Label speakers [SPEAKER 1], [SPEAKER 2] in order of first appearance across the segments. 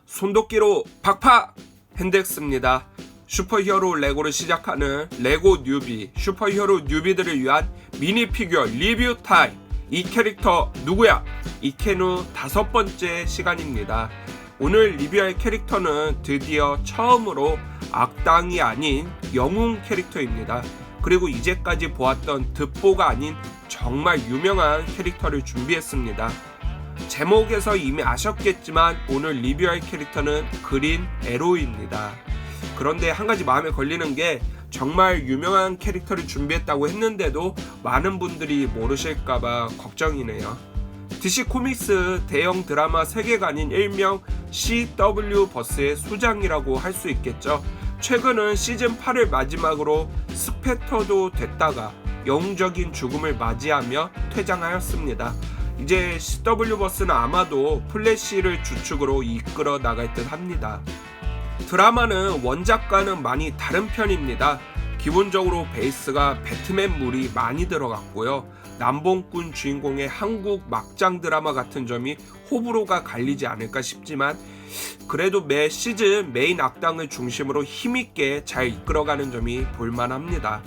[SPEAKER 1] 손도끼로 팍팍! 핸덱스입니다. 슈퍼히어로 레고를 시작하는 레고 뉴비, 슈퍼히어로 뉴비들을 위한 미니 피규어 리뷰 타임. 이 캐릭터 누구야? 이케누 5번째 시간입니다. 오늘 리뷰할 캐릭터는 드디어 처음으로 악당이 아닌 영웅 캐릭터입니다. 그리고 이제까지 보았던 득보가 아닌 정말 유명한 캐릭터를 준비했습니다. 제목에서 이미 아셨겠지만 오늘 리뷰할 캐릭터는 그린 에로우입니다. 그런데 한 가지 마음에 걸리는 게 정말 유명한 캐릭터를 준비했다고 했는데도 많은 분들이 모르실까봐 걱정이네요. DC 코믹스 대형 드라마 세계관인 일명 CW 버스의 수장이라고 할 수 있겠죠. 최근은 시즌 8을 마지막으로 스펙터도 됐다가 영웅적인 죽음을 맞이하며 퇴장하였습니다. 이제 CW 버스는 아마도 플래시를 주축으로 이끌어 나갈 듯 합니다. 드라마는 원작과는 많이 다른 편입니다. 기본적으로 베이스가 배트맨물이 많이 들어갔고요. 남봉꾼 주인공의 한국 막장 드라마 같은 점이 호불호가 갈리지 않을까 싶지만 그래도 매 시즌 메인 악당을 중심으로 힘있게 잘 이끌어가는 점이 볼만합니다.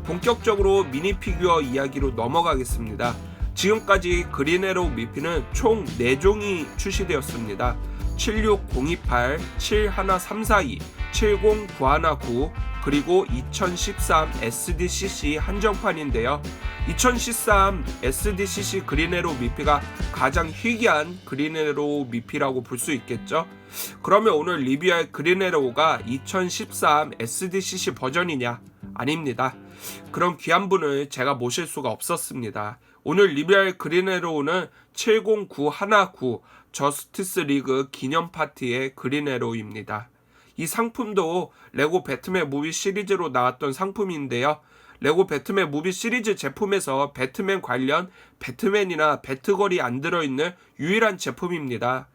[SPEAKER 1] 본격적으로 미니 피규어 이야기로 넘어가겠습니다. 지금까지 그린 에로우 미피는 총 4종이 출시되었습니다. 76028, 71342, 70919 그리고 2013 SDCC 한정판인데요. 2013 SDCC 그린 에로우 미피가 가장 희귀한 그린 에로우 미피라고 볼 수 있겠죠. 그러면 오늘 리뷰할 그린 에로우가 2013 SDCC 버전이냐? 아닙니다. 그런 귀한 분을 제가 모실 수가 없었습니다. 오늘 리뷰할 그린 에로우는 70919 저스티스 리그 기념 파티의 그린 에로우입니다. 이 상품도 레고 배트맨 무비 시리즈로 나왔던 상품인데요. 레고 배트맨 무비 시리즈 제품에서 배트맨 관련 배트맨이나 배트걸이 안 들어있는 유일한 제품입니다.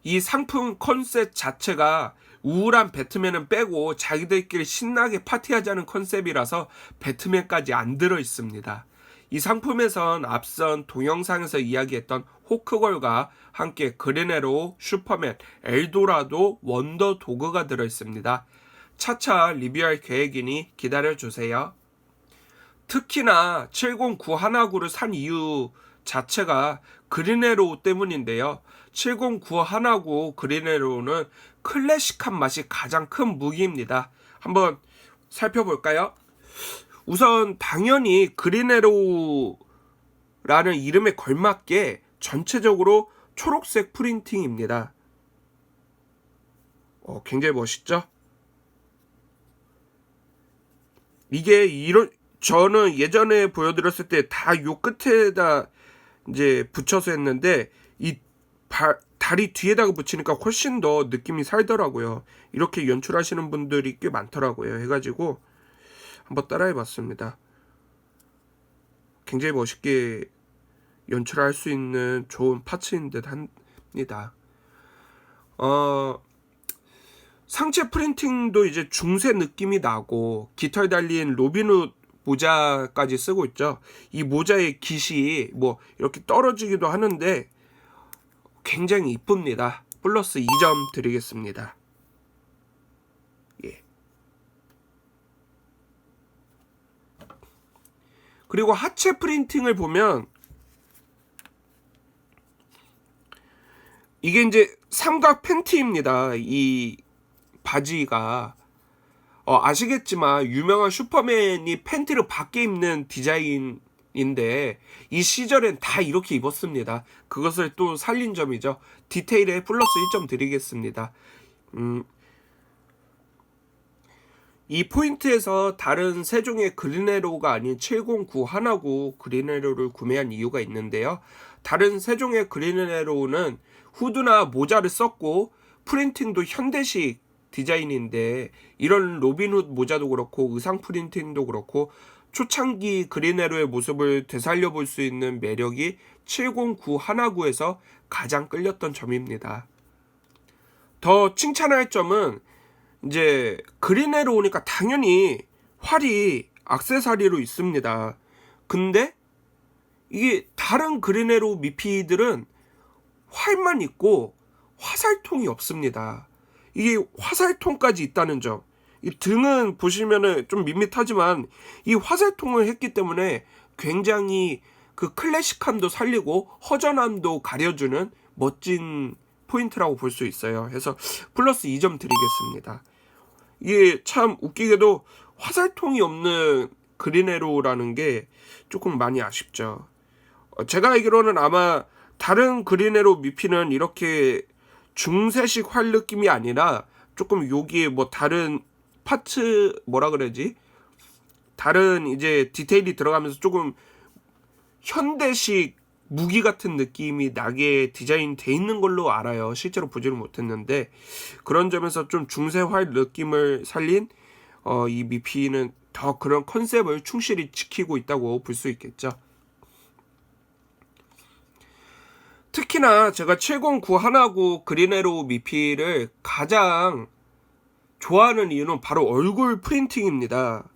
[SPEAKER 1] 이 상품 컨셉 자체가 우울한 배트맨은 빼고 자기들끼리 신나게 파티하자는 컨셉이라서 배트맨까지 안 들어있습니다. 이 상품에선 앞선 동영상에서 이야기했던 호크걸과 함께 그린 에로우, 슈퍼맨, 엘도라도, 원더 도그가 들어있습니다. 차차 리뷰할 계획이니 기다려주세요. 특히나 70919를 산 이유 자체가 그린 에로우 때문인데요. 70919 그린 에로우는 클래식한 맛이 가장 큰 무기입니다. 한번 살펴볼까요? 우선 당연히 그린 에로우라는 이름에 걸맞게 전체적으로 초록색 프린팅입니다. 굉장히 멋있죠? 이게 저는 예전에 보여드렸을 때 다 요 끝에다 이제 붙여서 했는데 이 다리 뒤에다가 붙이니까 훨씬 더 느낌이 살더라고요. 이렇게 연출하시는 분들이 꽤 많더라고요. 해가지고 한번 따라해봤습니다. 굉장히 멋있게 연출할 수 있는 좋은 파츠인 듯 합니다. 상체 프린팅도 이제 중세 느낌이 나고 깃털 달린 로빈훗 모자까지 쓰고 있죠. 이 모자의 깃이 뭐 이렇게 떨어지기도 하는데 굉장히 이쁩니다. 플러스 2점 드리겠습니다. 예. 그리고 하체 프린팅을 보면 이게 이제 삼각 팬티입니다. 이 바지가 아시겠지만 유명한 슈퍼맨이 팬티를 밖에 입는 디자인인데 이 시절엔 다 이렇게 입었습니다. 그것을 또 살린 점이죠. 디테일에 플러스 1점 드리겠습니다. 이 포인트에서 다른 세 종의 그린 에로우가 아닌 70919 그린 에로우를 구매한 이유가 있는데요. 다른 세 종의 그린 에로우는 후드나 모자를 썼고 프린팅도 현대식 디자인인데 이런 로빈훗 모자도 그렇고 의상 프린팅도 그렇고 초창기 그린 에로우의 모습을 되살려 볼 수 있는 매력이 70919에서 가장 끌렸던 점입니다. 더 칭찬할 점은 이제 그린 에로우니까 당연히 활이 액세서리로 있습니다. 근데 이게 다른 그린 에로우 미피들은 활만 있고 화살통이 없습니다. 이게 화살통까지 있다는 점. 이 등은 보시면은 좀 밋밋하지만 이 화살통을 했기 때문에 굉장히 그 클래식함도 살리고 허전함도 가려주는 멋진 포인트라고 볼 수 있어요. 그래서 플러스 2점 드리겠습니다. 이게 참 웃기게도 화살통이 없는 그린에로라는 게 조금 많이 아쉽죠. 제가 알기로는 아마 다른 그린에로 미피는 이렇게 중세식 활 느낌이 아니라 조금 여기에 뭐 다른 파츠 뭐라 그러지? 다른 이제 디테일이 들어가면서 조금 현대식 무기 같은 느낌이 나게 디자인 돼 있는 걸로 알아요. 실제로 보지는 못했는데 그런 점에서 좀 중세활 느낌을 살린 이 미피는 더 그런 컨셉을 충실히 지키고 있다고 볼 수 있겠죠. 특히나 제가 709 하나구 그린에로 미피를 가장 좋아하는 이유는 바로 얼굴 프린팅입니다.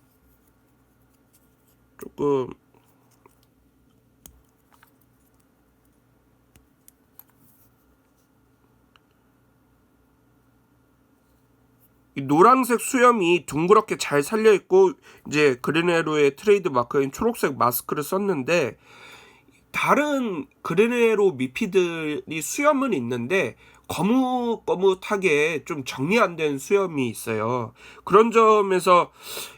[SPEAKER 1] 조금 이 노란색 수염이 둥그렇게 잘 살려 있고 이제 그린에로의 트레이드 마크인 초록색 마스크를 썼는데 다른 그린에로 미피들이 수염은 있는데 거뭇거뭇하게 좀 정리 안 된 수염이 있어요. 그런 점에서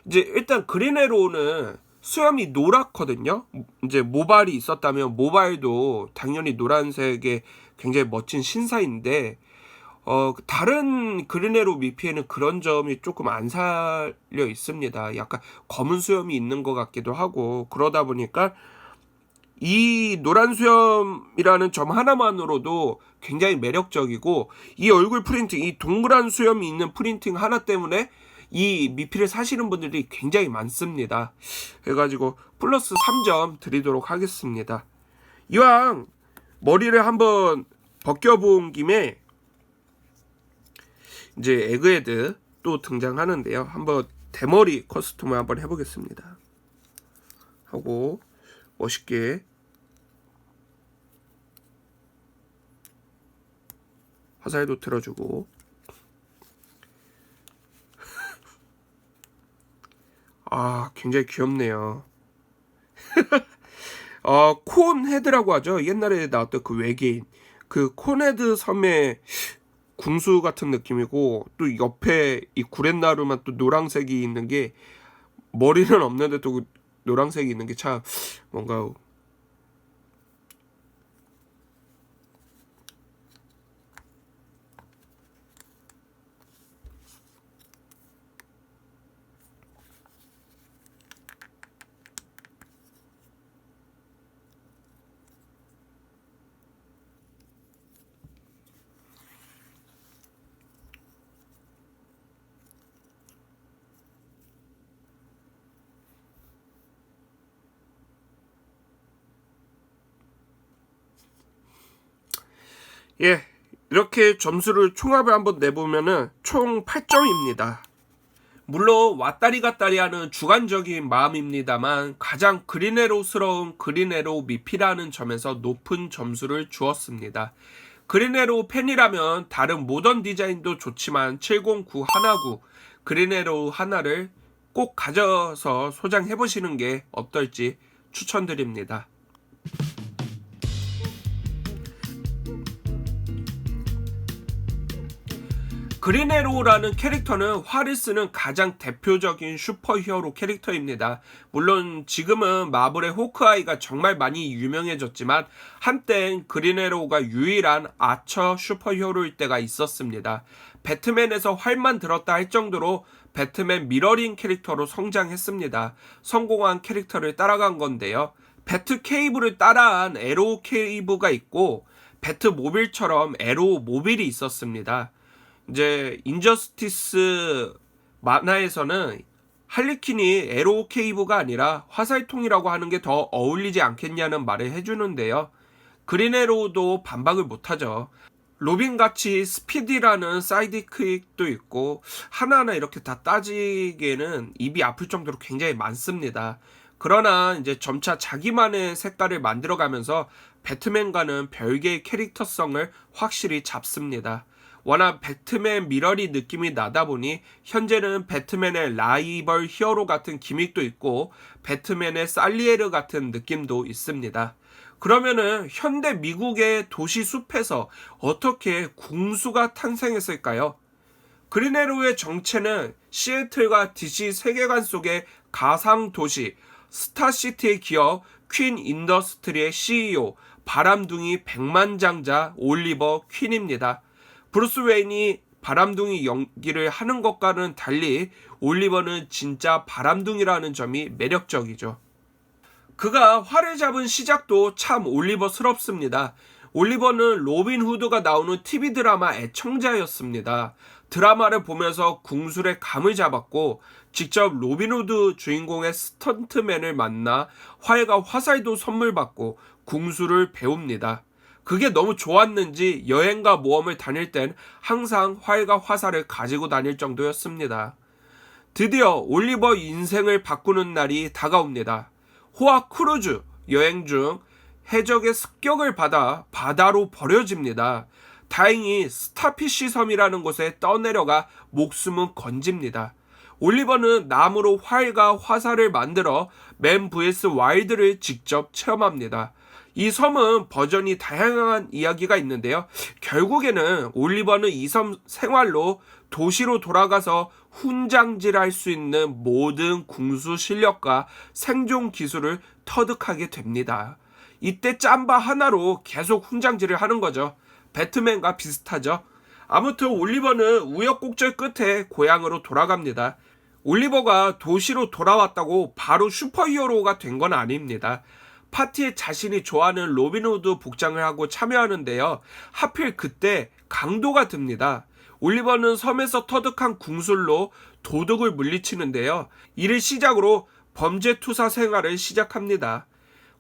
[SPEAKER 1] 이제 일단 그린에로는 수염이 노랗거든요. 이제 모발이 있었다면 모발도 당연히 노란색의 굉장히 멋진 신사인데 다른 그린에로 미피에는 그런 점이 조금 안 살려 있습니다. 약간 검은 수염이 있는 것 같기도 하고 그러다 보니까 이 노란 수염이라는 점 하나만으로도 굉장히 매력적이고 이 얼굴 프린팅, 이 동그란 수염이 있는 프린팅 하나 때문에 이 미피를 사시는 분들이 굉장히 많습니다. 그래가지고 플러스 3점 드리도록 하겠습니다. 이왕 머리를 한번 벗겨본 김에 이제 에그헤드 또 등장하는데요. 한번 대머리 커스텀을 한번 해보겠습니다. 하고 멋있게 화살도 틀어주고 굉장히 귀엽네요. 콘 헤드라고 하죠. 옛날에 나왔던 그 외계인 그 콘헤드 섬의 궁수 같은 느낌이고 또 옆에 이 구렛나루만 또 노란색이 있는 게 머리는 없는데 또 노란색이 있는 게 참 뭔가 이렇게 점수를 총합을 한번 내보면은 총 8점입니다. 물론 왔다리 갔다리 하는 주관적인 마음입니다만 가장 그린에로스러운 그린에로 미피라는 점에서 높은 점수를 주었습니다. 그린에로 팬이라면 다른 모던 디자인도 좋지만 709 하나구 그린에로 하나를 꼭 가져서 소장해보시는 게 어떨지 추천드립니다. 그린에로라는 캐릭터는 활을 쓰는 가장 대표적인 슈퍼히어로 캐릭터입니다. 물론 지금은 마블의 호크아이가 정말 많이 유명해졌지만 한땐 그린에로가 유일한 아처 슈퍼히어로일 때가 있었습니다. 배트맨에서 활만 들었다 할 정도로 배트맨 미러링 캐릭터로 성장했습니다. 성공한 캐릭터를 따라간 건데요. 배트 케이브를 따라한 에로 케이브가 있고 배트 모빌처럼 에로 모빌이 있었습니다. 이제 인저스티스 만화에서는 할리퀸이 에로 케이브가 아니라 화살통이라고 하는 게 더 어울리지 않겠냐는 말을 해주는데요. 그린에로도 반박을 못하죠. 로빈같이 스피디라는 사이드킥도 있고 하나하나 이렇게 다 따지기에는 입이 아플 정도로 굉장히 많습니다. 그러나 이제 점차 자기만의 색깔을 만들어가면서 배트맨과는 별개의 캐릭터성을 확실히 잡습니다. 워낙 배트맨 미러리 느낌이 나다 보니 현재는 배트맨의 라이벌 히어로 같은 기믹도 있고 배트맨의 살리에르 같은 느낌도 있습니다. 그러면은 현대 미국의 도시 숲에서 어떻게 궁수가 탄생했을까요? 그린에로의 정체는 시애틀과 DC 세계관 속의 가상 도시 스타시티의 기업 퀸 인더스트리의 CEO 바람둥이 백만장자 올리버 퀸입니다. 브루스 웨인이 바람둥이 연기를 하는 것과는 달리 올리버는 진짜 바람둥이라는 점이 매력적이죠. 그가 활을 잡은 시작도 참 올리버스럽습니다. 올리버는 로빈 후드가 나오는 TV 드라마 애청자였습니다. 드라마를 보면서 궁술의 감을 잡았고 직접 로빈 후드 주인공의 스턴트맨을 만나 활과 화살도 선물 받고 궁술을 배웁니다. 그게 너무 좋았는지 여행과 모험을 다닐 땐 항상 활과 화살을 가지고 다닐 정도였습니다. 드디어 올리버 인생을 바꾸는 날이 다가옵니다. 호화 크루즈 여행 중 해적의 습격을 받아 바다로 버려집니다. 다행히 스타피쉬 섬이라는 곳에 떠내려가 목숨은 건집니다. 올리버는 나무로 활과 화살을 만들어 맨 vs 와일드를 직접 체험합니다. 이 섬은 버전이 다양한 이야기가 있는데요. 결국에는 올리버는 이 섬 생활로 도시로 돌아가서 훈장질할 수 있는 모든 궁수 실력과 생존 기술을 터득하게 됩니다. 이때 짬바 하나로 계속 훈장질을 하는 거죠. 배트맨과 비슷하죠. 아무튼 올리버는 우여곡절 끝에 고향으로 돌아갑니다. 올리버가 도시로 돌아왔다고 바로 슈퍼히어로가 된 건 아닙니다. 파티에 자신이 좋아하는 로빈 후드 복장을 하고 참여하는데요. 하필 그때 강도가 듭니다. 올리버는 섬에서 터득한 궁술로 도둑을 물리치는데요. 이를 시작으로 범죄 투사 생활을 시작합니다.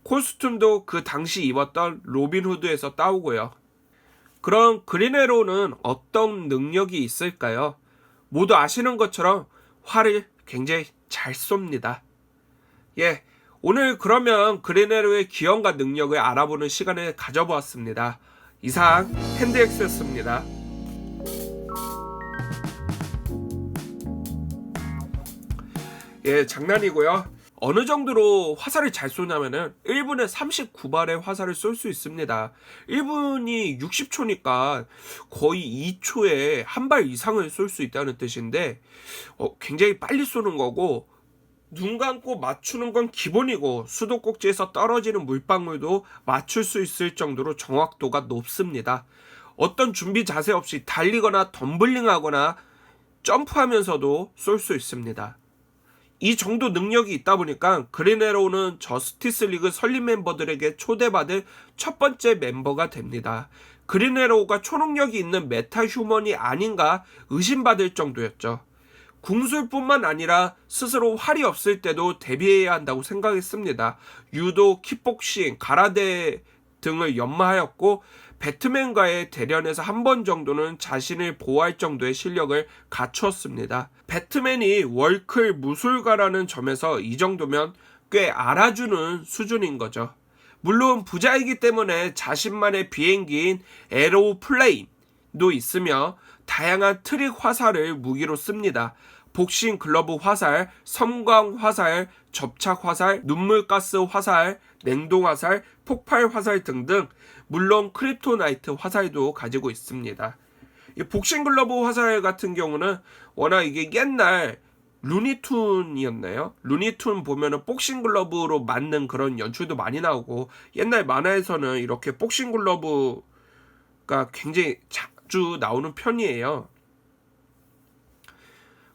[SPEAKER 1] 코스튬도 그 당시 입었던 로빈 후드에서 따오고요. 그럼 그린에로우는 어떤 능력이 있을까요? 모두 아시는 것처럼 활을 굉장히 잘 쏩니다. 오늘 그러면 그린에로우의 기형과 능력을 알아보는 시간을 가져보았습니다. 이상 핸드엑스였습니다. 장난이고요. 어느 정도로 화살을 잘 쏘냐면은 1분에 39발의 화살을 쏠 수 있습니다. 1분이 60초니까 거의 2초에 한 발 이상을 쏠 수 있다는 뜻인데 굉장히 빨리 쏘는 거고, 눈 감고 맞추는 건 기본이고 수도꼭지에서 떨어지는 물방울도 맞출 수 있을 정도로 정확도가 높습니다. 어떤 준비 자세 없이 달리거나 덤블링하거나 점프하면서도 쏠 수 있습니다. 이 정도 능력이 있다 보니까 그린에로우는 저스티스 리그 설립 멤버들에게 초대받은 첫 번째 멤버가 됩니다. 그린에로우가 초능력이 있는 메타 휴먼이 아닌가 의심받을 정도였죠. 궁술뿐만 아니라 스스로 활이 없을 때도 대비해야 한다고 생각했습니다. 유도, 킥복싱, 가라데 등을 연마하였고 배트맨과의 대련에서 한 번 정도는 자신을 보호할 정도의 실력을 갖추었습니다. 배트맨이 월클 무술가라는 점에서 이 정도면 꽤 알아주는 수준인 거죠. 물론 부자이기 때문에 자신만의 비행기인 에로우 플레임도 있으며 다양한 트릭 화살을 무기로 씁니다. 복싱 글러브 화살, 섬광 화살, 접착 화살, 눈물가스 화살, 냉동 화살, 폭발 화살 등등, 물론 크립토나이트 화살도 가지고 있습니다. 이 복싱 글러브 화살 같은 경우는 워낙 이게 옛날 루니툰이었나요? 루니툰 보면은 복싱 글러브로 맞는 그런 연출도 많이 나오고, 옛날 만화에서는 이렇게 복싱 글러브가 굉장히 자주 나오는 편이에요.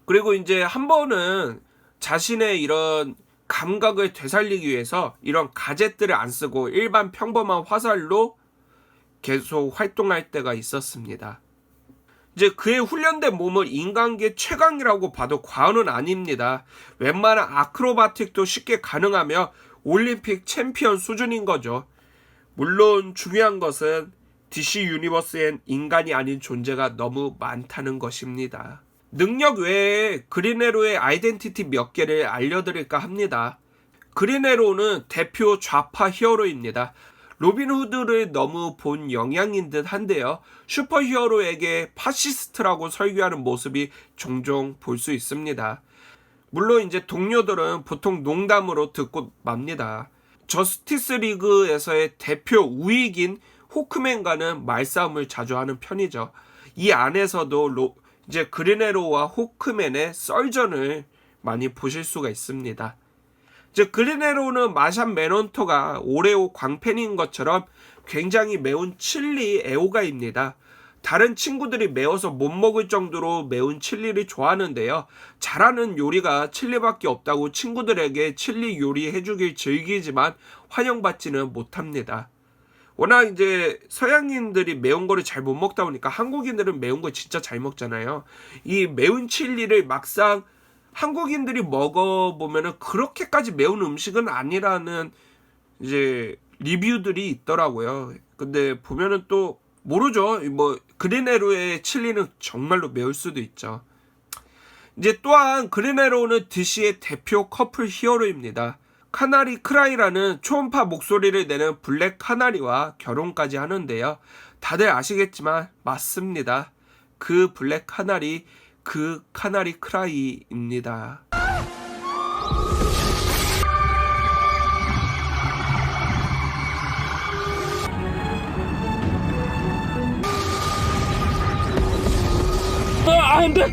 [SPEAKER 1] 그리고 이제 한 번은 자신의 이런 감각을 되살리기 위해서 이런 가젯들을 안 쓰고 일반 평범한 화살로 계속 활동할 때가 있었습니다. 이제 그의 훈련된 몸을 인간계 최강이라고 봐도 과언은 아닙니다. 웬만한 아크로바틱도 쉽게 가능하며 올림픽 챔피언 수준인 거죠. 물론 중요한 것은 DC 유니버스엔 인간이 아닌 존재가 너무 많다는 것입니다. 능력 외에 그린에로의 아이덴티티 몇 개를 알려드릴까 합니다. 그린 에로우는 대표 좌파 히어로입니다. 로빈 후드를 너무 본 영향인 듯 한데요. 슈퍼 히어로에게 파시스트라고 설교하는 모습이 종종 볼 수 있습니다. 물론 이제 동료들은 보통 농담으로 듣고 맙니다. 저스티스 리그에서의 대표 우익인 호크맨과는 말싸움을 자주 하는 편이죠. 이 안에서도 이제 그린 에로우와 호크맨의 썰전을 많이 보실 수가 있습니다. 이제 그린 에로우는 마샨 맨헌터가 오레오 광팬인 것처럼 굉장히 매운 칠리 애호가입니다. 다른 친구들이 매워서 못 먹을 정도로 매운 칠리를 좋아하는데요. 잘하는 요리가 칠리밖에 없다고 친구들에게 칠리 요리 해주길 즐기지만 환영받지는 못합니다. 워낙 이제 서양인들이 매운 거를 잘 못 먹다 보니까 한국인들은 매운 거 진짜 잘 먹잖아요. 이 매운 칠리를 막상 한국인들이 먹어보면은 그렇게까지 매운 음식은 아니라는 이제 리뷰들이 있더라고요. 근데 보면은 또 모르죠. 뭐 그린 에로우의 칠리는 정말로 매울 수도 있죠. 이제 또한 그린 에로우는 DC의 대표 커플 히어로입니다. 카나리 크라이라는 초음파 목소리를 내는 블랙 카나리와 결혼까지 하는데요. 다들 아시겠지만 맞습니다. 그 블랙 카나리, 그 카나리 크라이입니다.
[SPEAKER 2] 안 돼!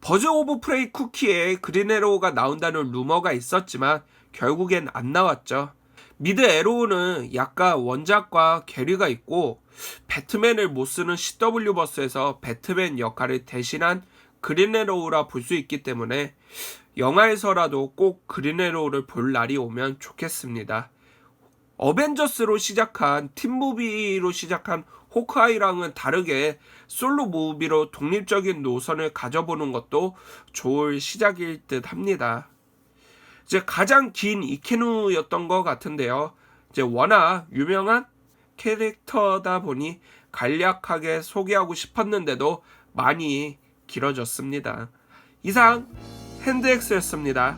[SPEAKER 1] 버즈 오브 프레이 쿠키에 그린 에로우가 나온다는 루머가 있었지만 결국엔 안 나왔죠. 미드 에로우는 약간 원작과 괴리가 있고 배트맨을 못 쓰는 CW 버스에서 배트맨 역할을 대신한 그린 에로우라 볼 수 있기 때문에 영화에서라도 꼭 그린 에로우를 볼 날이 오면 좋겠습니다. 어벤져스로 시작한 팀무비로 시작한 호크아이랑은 다르게 솔로 무비로 독립적인 노선을 가져보는 것도 좋을 시작일 듯 합니다. 이제 가장 긴 이케누였던 것 같은데요. 이제 워낙 유명한 캐릭터다 보니 간략하게 소개하고 싶었는데도 많이 길어졌습니다. 이상 핸드엑스였습니다.